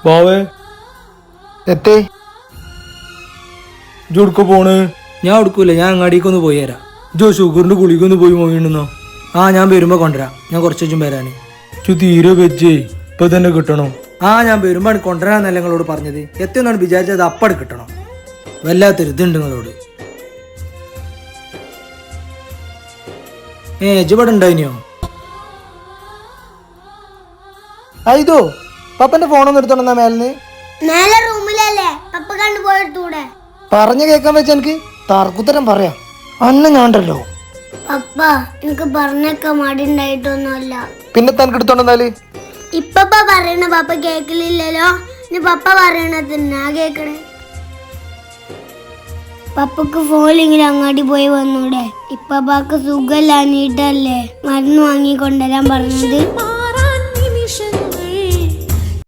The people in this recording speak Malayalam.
ബാവേ എത്തേ ജോടുക്ക പോണ്? ഞാൻ എടുക്കൂല, ഞാൻ അങ്ങാടിക്കൊന്ന് പോയി തരാം. ജോ ഷുഗറിന്റെ ഗുളികൊന്ന് പോയി മോങ്ങിണ്ടെന്നോ? ആ ഞാൻ വരുമ്പോ കൊണ്ടുവരാം. ഞാൻ കുറച്ചു വെച്ചും വരാന്. തീരെ വെച്ചേ ഇപ്പൊ തന്നെ കിട്ടണം. ആ ഞാൻ വരുമ്പോ കൊണ്ടുവരാന്നല്ല നിങ്ങളോട് പറഞ്ഞത്. എത്തിയൊന്നാണ് വിചാരിച്ചത് അപ്പട് കിട്ടണം. വല്ലാത്തൊരു ഇതുണ്ട് നിങ്ങളോട്. ഇജ്ജിവിടെ ഉണ്ടായിനിയോ? ഇതോ പപ്പന്റെ ഫോണൊന്നും എടുത്തോണ്ടെന്നാ മേലെന്ന് മേലെ റൂമിലല്ലേ പപ്പ കണ്ടുപോയിട്ടൂടെ? പറഞ്ഞു കേൾക്കാൻ വെച്ച എനിക്ക് തർക്കുത്തരം പറയാം. അന്ന് ഞാണ്ടല്ലോ പപ്പ എനിക്ക് പറഞ്ഞേക്കാൻ മടി ഉണ്ടായിട്ടൊന്നുമല്ല. പിന്നെ തനക്ക് എടുത്തോണ്ടെന്നാല് ഇപ്പപ്പ പറയണ പപ്പ കേക്കലില്ലല്ലോ. ഇനി പപ്പ പറയണത് ഞാൻ കേക്കണേ. പപ്പക്ക് ഫോണിലെങ്കിലും അങ്ങാടി പോയി വന്നൂടെ? ഇപ്പപ്പാക്ക് സുഖമില്ലാഞ്ഞിട്ടല്ലേ മരുന്ന് വാങ്ങിക്കൊണ്ടുവരാൻ പറഞ്ഞത്.